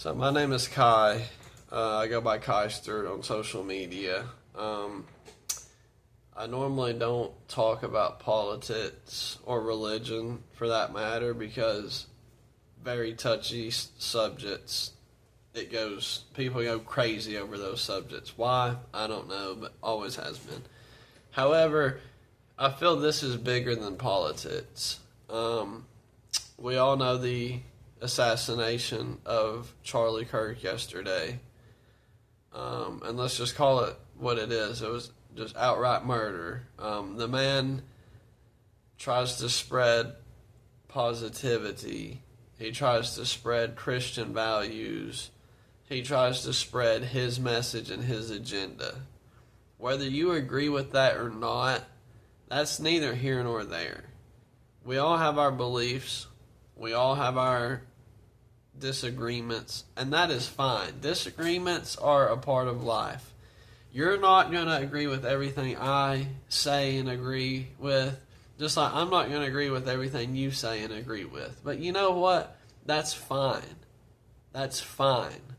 So my name is Kai. I go by Kai Stewart on social media. I normally don't talk about politics or religion for that matter because very touchy subjects. People go crazy over those subjects. Why? I don't know, but always has been. However, I feel this is bigger than politics. We all know the assassination of Charlie Kirk yesterday. And let's just call it what it is. It was just outright murder. The man tries to spread positivity. He tries to spread Christian values. He tries to spread his message and his agenda. Whether you agree with that or not, that's neither here nor there. We all have our beliefs. We all have our disagreements, and that is fine. Disagreements are a part of life. You're not going to agree with everything I say and agree with, just like I'm not going to agree with everything you say and agree with. But you know what? That's fine. That's fine.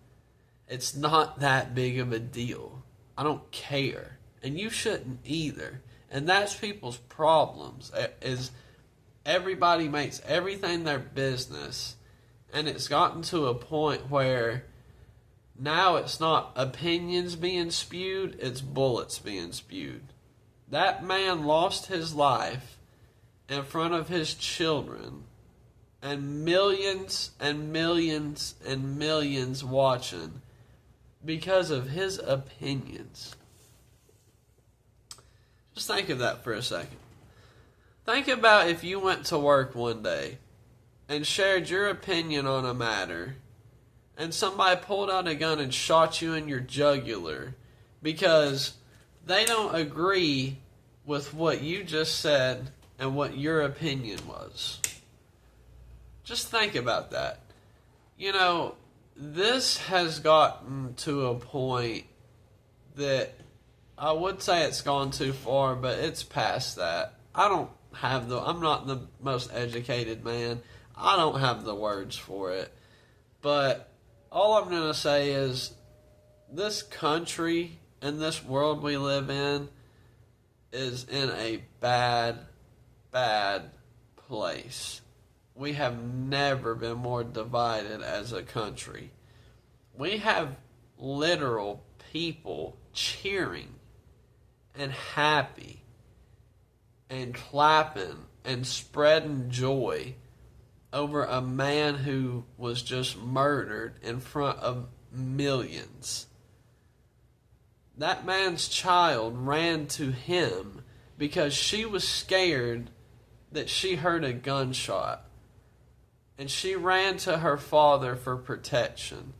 It's not that big of a deal. I don't care. And you shouldn't either. And that's people's problems, is everybody makes everything their business. And it's gotten to a point where now it's not opinions being spewed, it's bullets being spewed. That man lost his life in front of his children, and millions and millions and millions watching because of his opinions. Just think of that for a second. Think about if you went to work one day and shared your opinion on a matter, and somebody pulled out a gun and shot you in your jugular because they don't agree with what you just said and what your opinion was. Just think about that. You know, this has gotten to a point that I would say it's gone too far, but it's past that. I'm not the most educated man. I don't have the words for it. But all I'm going to say is this country and this world we live in is in a bad, bad place. We have never been more divided as a country. We have literal people cheering and happy and clapping and spreading joy over a man who was just murdered in front of millions. That man's child ran to him because she was scared that she heard a gunshot. And she ran to her father for protection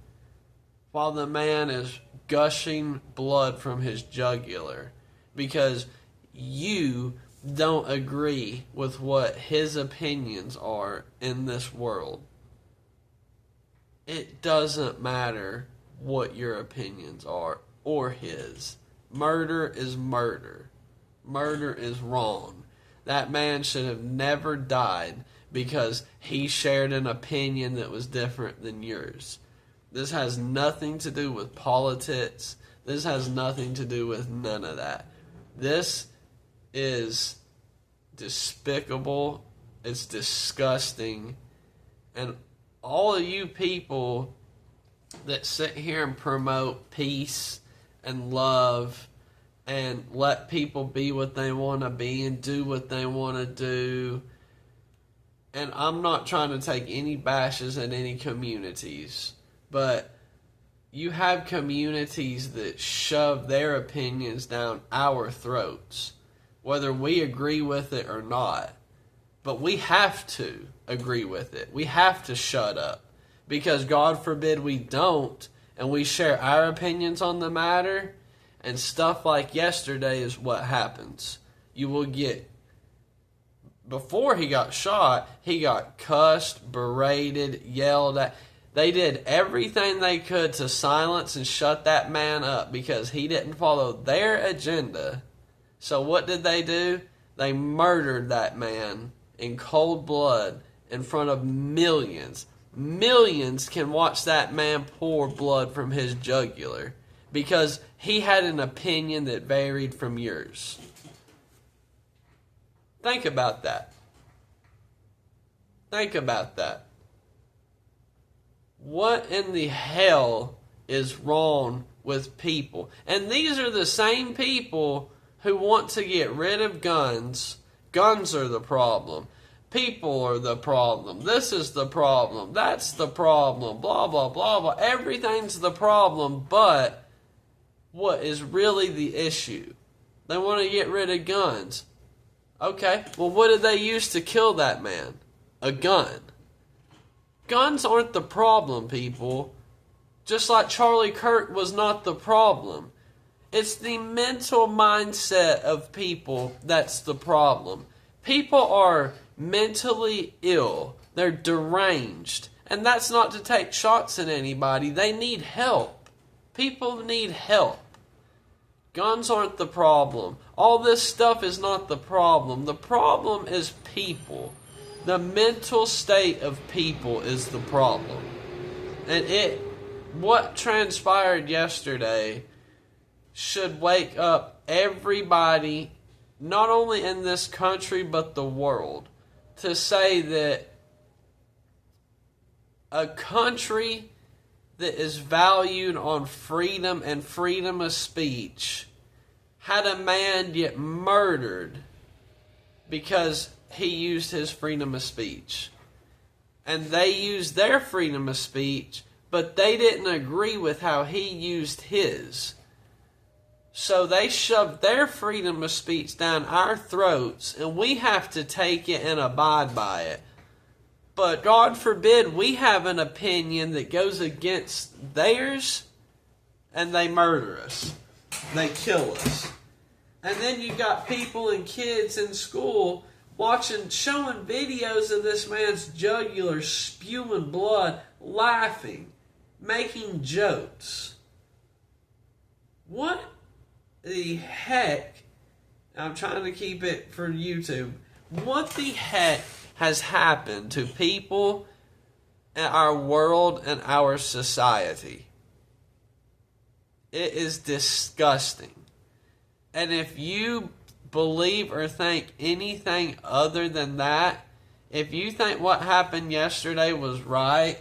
while the man is gushing blood from his jugular because you don't agree with what his opinions are in this world. It doesn't matter what your opinions are or his. Murder is murder. Murder is wrong. That man should have never died because he shared an opinion that was different than yours. This has nothing to do with politics. This has nothing to do with none of that. This is despicable. It's disgusting. And all of you people that sit here and promote peace and love and let people be what they want to be and do what they want to do. And I'm not trying to take any bashes at any communities, but you have communities that shove their opinions down our throats, whether we agree with it or not. But we have to agree with it. We have to shut up. Because God forbid we don't, and we share our opinions on the matter, and stuff like yesterday is what happens. You will get, before he got shot, he got cussed, berated, yelled at. They did everything they could to silence and shut that man up because he didn't follow their agenda. So what did they do? They murdered that man in cold blood in front of millions. millions can watch that man pour blood from his jugular because he had an opinion that varied from yours. Think about that. Think about that. What in the hell is wrong with people? And these are the same people who want to get rid of guns. Guns are the problem. People are the problem. This is the problem. That's the problem. Blah, blah, blah, blah. Everything's the problem, but what is really the issue? They want to get rid of guns. Okay, well, what did they use to kill that man? A gun. Guns aren't the problem, people. Just like Charlie Kirk was not the problem. It's the mental mindset of people that's the problem. People are mentally ill. They're deranged. And that's not to take shots at anybody. They need help. People need help. Guns aren't the problem. All this stuff is not the problem. The problem is people. The mental state of people is the problem. And what transpired yesterday should wake up everybody, not only in this country but the world, to say that a country that is valued on freedom and freedom of speech had a man get murdered because he used his freedom of speech. And they used their freedom of speech, but they didn't agree with how he used his. So they shoved their freedom of speech down our throats, and we have to take it and abide by it. But God forbid we have an opinion that goes against theirs, and they murder us. They kill us. And then you got people and kids in school showing videos of this man's jugular spewing blood, laughing, making jokes. What the heck? I'm trying to keep it for YouTube. What the heck has happened to people in our world and our society? It is disgusting. And if you believe or think anything other than that, if you think what happened yesterday was right,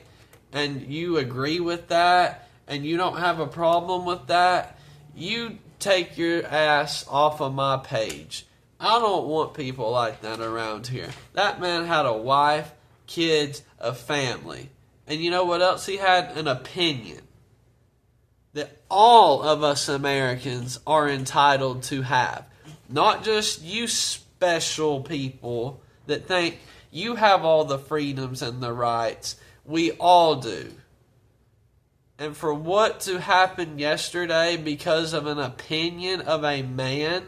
and you agree with that, and you don't have a problem with that, you take your ass off of my page. I don't want people like that around here. That man had a wife, kids, a family. And you know what else he had? An opinion that all of us Americans are entitled to have. Not just you special people that think you have all the freedoms and the rights. We all do. And for what to happen yesterday because of an opinion of a man,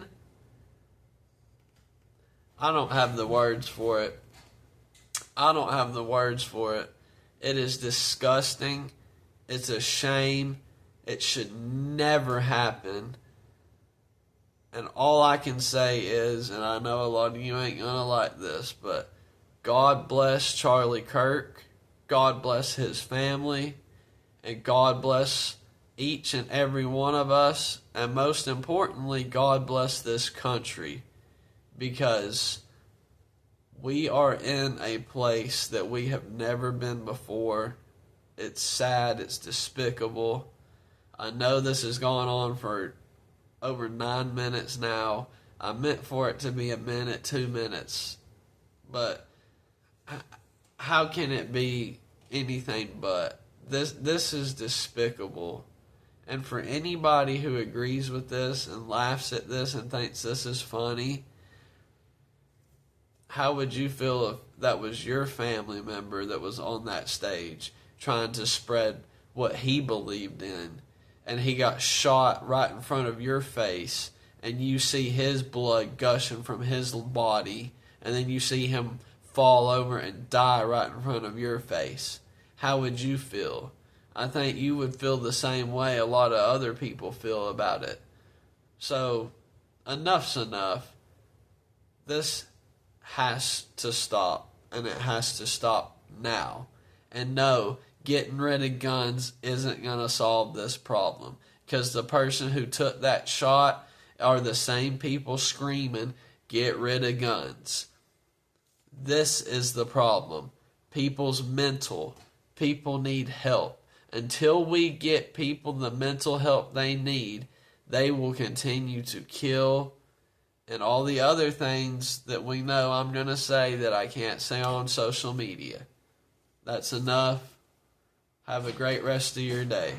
I don't have the words for it. I don't have the words for it. It is disgusting. It's a shame. It should never happen. And all I can say is, and I know a lot of you ain't going to like this, but God bless Charlie Kirk. God bless his family. And God bless each and every one of us. And most importantly, God bless this country. Because we are in a place that we have never been before. It's sad. It's despicable. I know this has gone on for over 9 minutes now. I meant for it to be a minute, 2 minutes. But how can it be anything but? This is despicable. And for anybody who agrees with this and laughs at this and thinks this is funny, how would you feel if that was your family member that was on that stage trying to spread what he believed in, and he got shot right in front of your face, and you see his blood gushing from his body, and then you see him fall over and die right in front of your face? How would you feel? I think you would feel the same way a lot of other people feel about it. So, enough's enough. This has to stop, and it has to stop now. And no, getting rid of guns isn't going to solve this problem, because the person who took that shot are the same people screaming, get rid of guns. This is the problem. People's mental. People need help. Until we get people the mental help they need, they will continue to kill and all the other things that we know I'm going to say that I can't say on social media. That's enough. Have a great rest of your day.